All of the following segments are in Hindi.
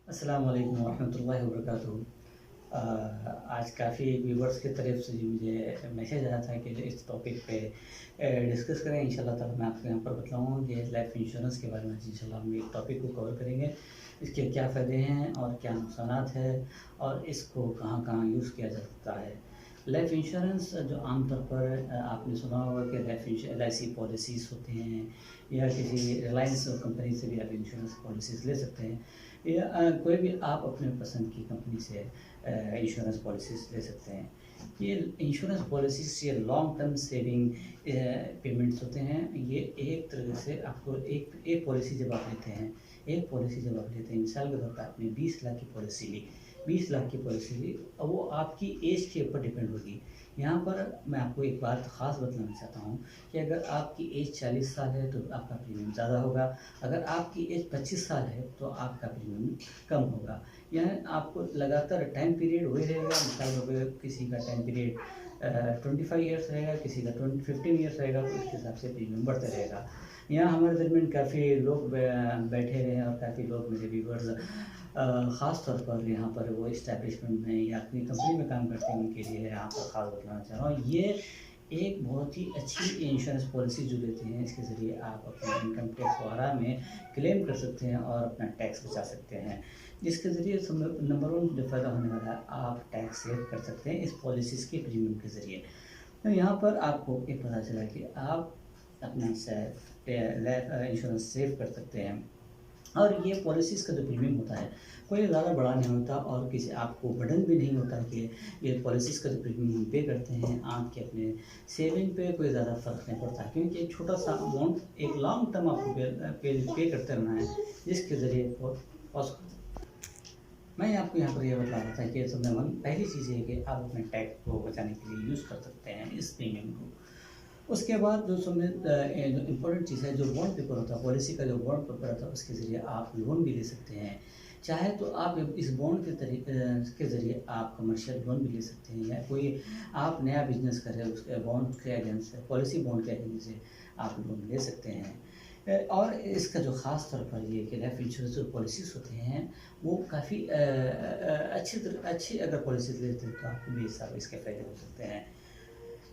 अस्सलाम वालेकुम रहमतुल्लाहि व बरकातुहू। आज काफ़ी व्यूवर्स की तरफ से जो मुझे मैसेज आया था कि इस टॉपिक पे डिस्कस करें। इंशाल्लाह ताला मैं आपको यहाँ पर बताऊँगा कि लाइफ इंश्योरेंस के बारे में इंशाल्लाह हम एक टॉपिक को कवर करेंगे। इसके क्या फ़ायदे हैं और क्या नुकसानात है और इसको कहाँ-कहाँ यूज़ किया जा सकता है। लाइफ इंश्योरेंस जो आमतौर पर आपने सुना होगा कि एलआईसी पॉलिसीज़ होते हैं या किसी रिलायंस कंपनी से भी आप इंश्योरेंस पॉलिसीज़ ले सकते हैं या कोई भी आप अपने पसंद की कंपनी से इंश्योरेंस पॉलिसीज़ ले सकते हैं। ये इंश्योरेंस पॉलिसीज़ ये लॉन्ग टर्म सेविंग पेमेंट्स होते हैं। ये एक तरह से आपको एक एक पॉलिसी जब आप लेते हैं एक पॉलिसी जब आप लेते हैं, मिसाल के तौर पर आपने 20 लाख की पॉलिसी ली, 20 लाख की पॉलिसी ली, वो आपकी एज के ऊपर डिपेंड होगी। यहाँ पर मैं आपको एक बात ख़ास बतलाना चाहता हूँ कि अगर आपकी एज 40 साल है तो आपका प्रीमियम ज़्यादा होगा, अगर आपकी एज 25 साल है तो आपका प्रीमियम कम होगा। यह आपको लगातार टाइम पीरियड वही रहेगा। मिसाल के तौर पे किसी का टाइम पीरियड 25 ईयर्स रहेगा, किसी का 15 ईयर्स रहेगा, तो उस हिसाब से प्रीमियम बढ़ता रहेगा। यहाँ हमारे दरमियान काफ़ी लोग बैठे हुए हैं और काफ़ी लोग मेरे व्यूवर्स ख़ास तौर पर यहाँ पर वो इस्टेब्लिशमेंट में या अपनी कंपनी में काम करते हैं, उनके लिए यहाँ पर ख़ास बताना चाह रहा हूँ। ये एक बहुत ही अच्छी इंश्योरेंस पॉलिसी जो लेते हैं, इसके ज़रिए आप अपने इनकम टैक्स वगैरह में क्लेम कर सकते हैं और अपना टैक्स बचा सकते हैं। जिसके ज़रिए नंबर 1 जो फ़ायदा होने वाला है, आप टैक्स सेव कर सकते हैं इस पॉलिसीज़ के प्रीमियम के ज़रिए। तो यहाँ पर आपको एक पता चला कि आप अपना लाइफ इंश्योरेंस सेव कर सकते हैं और ये पॉलिसीज़ का जो प्रीमियम होता है, कोई ज़्यादा बड़ा नहीं होता और किसी आपको बर्डन भी नहीं होता कि ये पॉलिसीज़ का जो प्रीमियम हम पे करते हैं, आपके अपने सेविंग पे कोई ज़्यादा फ़र्क नहीं पड़ता, क्योंकि एक छोटा-सा अमाउंट एक लॉन्ग टर्म आपको पे करते रहना है, जिसके ज़रिए पॉस मैं आपको यहाँ पर ये बता रहा था कि सबसे पहली चीज़ ये है कि आप अपने टैक्स को बचाने के लिए यूज़ कर सकते हैं इस प्रीमियम को। उसके बाद जो सबसे जो इम्पोर्टेंट चीज़ है, जो बॉन्ड पेपर होता है, पॉलिसी का जो बॉन्ड पेपर होता है, उसके ज़रिए आप लोन भी ले सकते हैं। चाहे तो आप इस बॉन्ड के ज़रिए आप कमर्शियल लोन भी ले सकते हैं, या कोई आप नया बिज़नेस कर रहे हैं, उसके बॉन्ड के अगेंस्ट पॉलिसी बॉन्ड के अगेंस्ट से आप लोन ले सकते हैं। और इसका जो ख़ास तौर पर ये कि लाइफ इंश्योरेंस जो पॉलिसीज़ होते हैं, वो काफ़ी अच्छी अगर पॉलिसीज़ लेते हैं तो आपको 20 साल इसके फ़ायदे हो सकते हैं।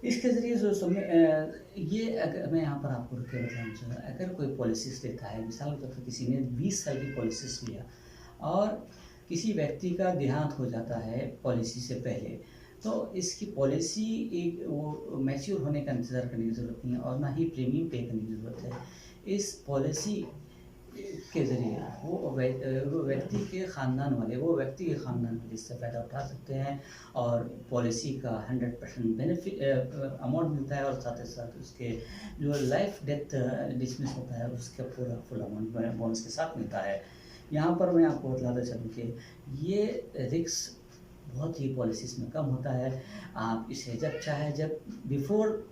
इसके ज़रिए जो समय ये अगर मैं यहाँ पर आपको रुक के बताना चाहूँगा, अगर कोई पॉलिसीज़ लेता है, मिसाल के तौर पर किसी ने 20 साल की पॉलिसीज़ लिया और किसी व्यक्ति का देहांत हो जाता है पॉलिसी से पहले, तो इसकी पॉलिसी एक वो मैच्योर होने का इंतज़ार करने की ज़रूरत नहीं है और ना ही प्रीमियम पे करने की ज़रूरत है। इस पॉलिसी के ज़रिए वो व्यक्ति के ख़ानदान वाले इससे फ़ायदा उठा सकते हैं और पॉलिसी का 100% बेनिफिट अमाउंट मिलता है और साथ ही साथ उसके जो लाइफ डेथ डिसमिस होता है, उसका पूरा फुल अमाउंट बोनस के साथ मिलता है। यहाँ पर मैं आपको बतलाता चलूँ कि ये रिस्क बहुत ही पॉलिसीज़ में कम होता है। आप इसे जब चाहे, जब बिफ़ोर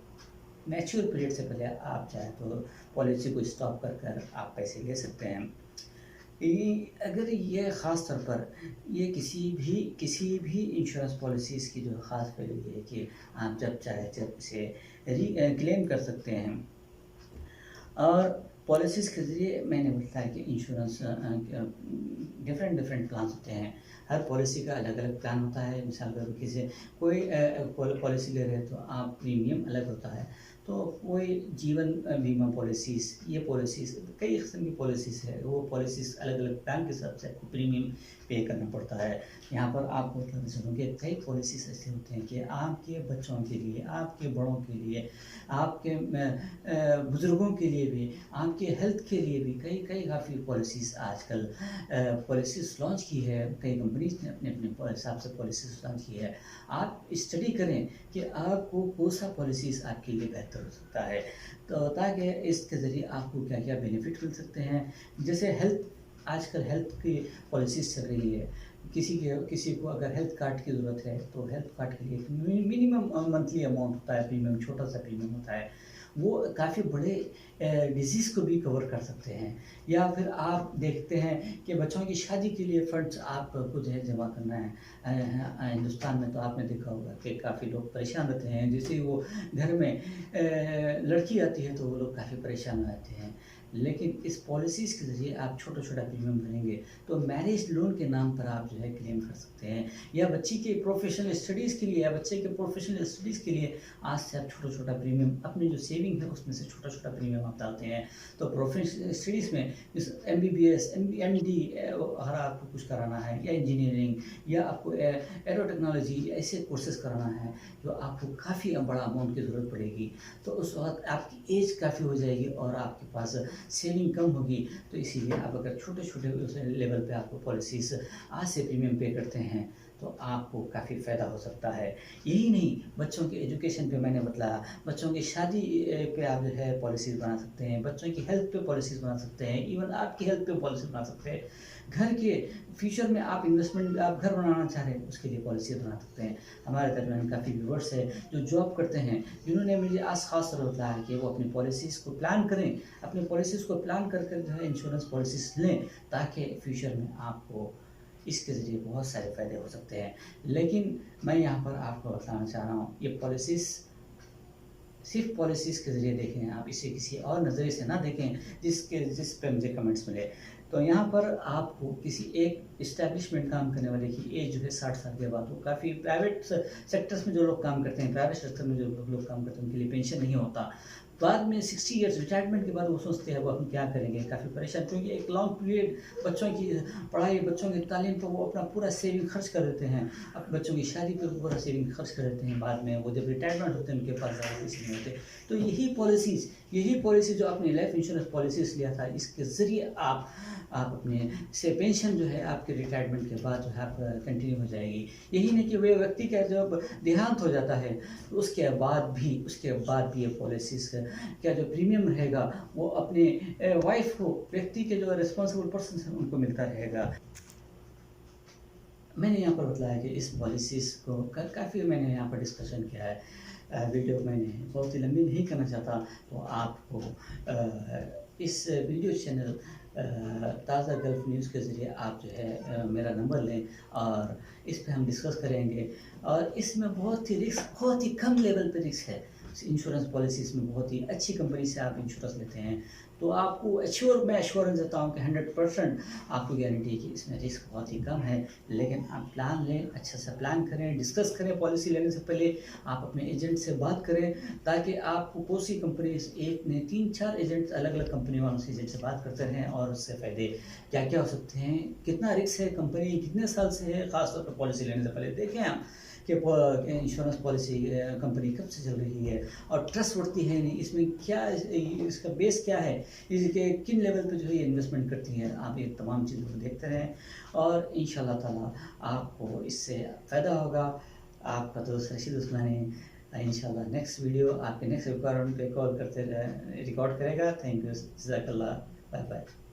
मैच्योर पीरियड से पहले आप चाहें तो पॉलिसी को स्टॉप कर आप पैसे ले सकते हैं। अगर ये ख़ास तौर पर ये किसी भी इंश्योरेंस पॉलिसीज़ की जो ख़ास पहलू ये है कि आप जब चाहे जब इसे क्लेम कर सकते हैं। और पॉलिसीज़ के ज़रिए मैंने बताया कि इंश्योरेंस डिफरेंट प्लान्स होते हैं। हर पॉलिसी का अलग-अलग प्लान होता है। मिसाल के तौर पे किसी कोई पॉलिसी ले रहे हैं तो आप प्रीमियम अलग होता है। तो कोई जीवन बीमा पॉलिसीज़, ये पॉलिसीज़ कई किस्म की पॉलिसीज़ है। वो पॉलिसीज़ अलग-अलग प्लान के हिसाब से आपको प्रीमियम पे करना पड़ता है। यहाँ पर आपको बताना चाहूँ कि कई पॉलिसीज़ ऐसे होते हैं कि आपके बच्चों के लिए, आपके बड़ों के लिए, आपके बुज़ुर्गों के लिए भी, आपके हेल्थ के लिए भी कई कई काफ़ी पॉलिसीज़ आजकल पॉलिसीज़ लॉन्च की है। कई कंपनीज़ ने अपने हिसाब से पॉलिसीज़ लॉन्च की है। आप स्टडी करें कि आपको कौन-सा पॉलिसीज़ आपके लिए बेहतर हो सकता है। तो ताकि इसके ज़रिए आपको क्या-क्या बेनिफिट मिल सकते हैं। जैसे आजकल हेल्थ की पॉलिसीज़ चल रही है। किसी को अगर हेल्थ कार्ड की ज़रूरत है, तो हेल्थ कार्ड के लिए मिनिमम मंथली अमाउंट होता है, प्रीमियम छोटा-सा प्रीमियम होता है। वो काफ़ी बड़े डिज़ीज़ को भी कवर कर सकते हैं। या फिर आप देखते हैं कि बच्चों की शादी के लिए फंड्स आपको जो है जमा करना है। हिंदुस्तान में तो आपने देखा होगा कि काफ़ी लोग परेशान रहते हैं। जैसे ही वो घर में लड़की आती है तो वो लोग काफ़ी परेशान हो जाते हैं। लेकिन इस पॉलिसीज़ के ज़रिए आप छोटा-छोटा प्रीमियम भरेंगे, तो मैरिज लोन के नाम पर आप जो है क्लेम कर सकते हैं, या बच्ची के प्रोफ़ेशनल स्टडीज़ के लिए या बच्चे के प्रोफ़ेशनल स्टडीज़ के लिए आज से आप छोटा-छोटा प्रीमियम अपनी जो सेविंग है उसमें से छोटा-छोटा प्रीमियम आप डालते हैं। तो प्रोफ़ेशनल स्टडीज़ में इस एमबीबीएस, एमडी अगर आपको कुछ कराना है, या इंजीनियरिंग, या आपको एरो टेक्नोलॉजी, ऐसे कोर्सेज़ कराना है जो आपको काफ़ी बड़ा अमाउंट की ज़रूरत पड़ेगी, तो उस वक़्त आपकी एज काफ़ी हो जाएगी और आपके पास सेविंग कम होगी। तो इसीलिए आप अगर छोटे-छोटे उस लेवल पे आपको पॉलिसीज़ आज से प्रीमियम पे करते हैं, तो आपको काफ़ी फ़ायदा हो सकता है। यही नहीं, बच्चों के एजुकेशन पे मैंने बतलाया, बच्चों की शादी पे आप जो है पॉलिसीज़ बना सकते हैं, बच्चों की हेल्थ पे पॉलिसीज़ बना सकते हैं, इवन आपकी हेल्थ पे पॉलिसी बना सकते हैं। घर के फ्यूचर में आप इन्वेस्टमेंट, आप घर बनाना चाह रहे हैं, उसके लिए पॉलिसी बना सकते हैं। हमारे दरमियान काफ़ी व्यूअर्स हैं जो जॉब करते हैं, जिन्होंने मुझे आज ख़ास तौर पर बताया कि वो अपनी पॉलिसीज़ को प्लान करें, अपनी पॉलिसीज़ को प्लान कर कर जो है इंश्योरेंस पॉलिसीज़ लें, ताकि फ्यूचर में आपको इसके ज़रिए बहुत सारे फ़ायदे हो सकते हैं। लेकिन मैं यहाँ पर आपको बताना चाह रहा हूँ, ये पॉलिसीज़ सिर्फ़ पॉलिसीज़ के ज़रिए देखें, आप इसे किसी और नज़रिए से ना देखें जिस पे मुझे कमेंट्स मिले। तो यहाँ पर आपको किसी एक एस्टेब्लिशमेंट काम करने वाले की एज जो है 60 साल के बाद, वो काफ़ी प्राइवेट सेक्टर्स में जो लोग काम करते हैं, प्राइवेट सेक्टर में जो लोग काम करते हैं, उनके लिए पेंशन नहीं होता। बाद में 60 इयर्स रिटायरमेंट के बाद वो सोचते हैं वो हम क्या करेंगे, काफ़ी परेशान, क्योंकि एक लॉन्ग पीरियड बच्चों की पढ़ाई, बच्चों की तालीम पर वो अपना पूरा सेविंग खर्च कर देते हैं, अपने बच्चों की शादी पे पूरा सेविंग खर्च कर देते हैं। बाद में वो जब रिटायरमेंट होते हैं, उनके पास ज़्यादा पैसे नहीं होते। तो यही पॉलिसी जो आपने लाइफ इंश्योरेंस पॉलिसीज़ लिया था, इसके ज़रिए आप अपने से पेंशन जो है आपके रिटायरमेंट के बाद जो है आप कंटिन्यू हो जाएगी। यही नहीं कि वे व्यक्ति का जब देहांत हो जाता है, तो उसके बाद भी ये पॉलिसीज़ का जो प्रीमियम रहेगा, वो अपने वाइफ़ को, व्यक्ति के जो रिस्पॉन्सिबल पर्सन्स हैं, उनको मिलता रहेगा। मैंने यहाँ पर बताया कि इस पॉलिसीज़ को काफ़ी मैंने यहाँ पर डिस्कशन किया है। वीडियो मैंने बहुत ही लंबी नहीं करना चाहता, तो आपको इस वीडियो चैनल ताज़ा गल्फ़ न्यूज़ के ज़रिए आप जो है मेरा नंबर लें, और इस पे हम डिस्कस करेंगे। और इसमें बहुत ही कम लेवल पे रिस्क है। इंश्योरेंस पॉलिसीज़ में बहुत ही अच्छी कंपनी से आप इंश्योरेंस लेते हैं, तो आपको मैं एश्योरेंस देता हूँ कि 100% आपको गारंटी है कि इसमें रिस्क बहुत ही कम है। लेकिन आप प्लान लें, अच्छे से प्लान करें, डिस्कस करें, पॉलिसी लेने से पहले आप अपने एजेंट से बात करें, ताकि आपको कौन सी कंपनी, एक नहीं 3-4 एजेंट, अलग-अलग कंपनी वालों से एजेंट से बात करते रहें, और उससे फ़ायदे क्या-क्या हो सकते हैं, कितना रिस्क है, कंपनी कितने साल से है, ख़ासतौर पर पॉलिसी लेने से पहले देखें आप कि इंश्योरेंस पॉलिसी कंपनी कब से चल रही है, और ट्रस्टवर्दी है नहीं, इसमें क्या इसका बेस क्या है, इसके किन लेवल पे जो है ये इन्वेस्टमेंट करती है। आप ये तमाम चीज़ों को देखते रहें, और इंशाल्लाह ताला आपको इससे फ़ायदा होगा। आपका दोस्त रशीद उस्मानी इंशाल्लाह नेक्स्ट वीडियो आपके नेक्स्ट रिक्वायरमेंट पे कॉल करते रिकॉर्ड करेगा। थैंक यू, जज़ाकल्लाह, बाय बाय।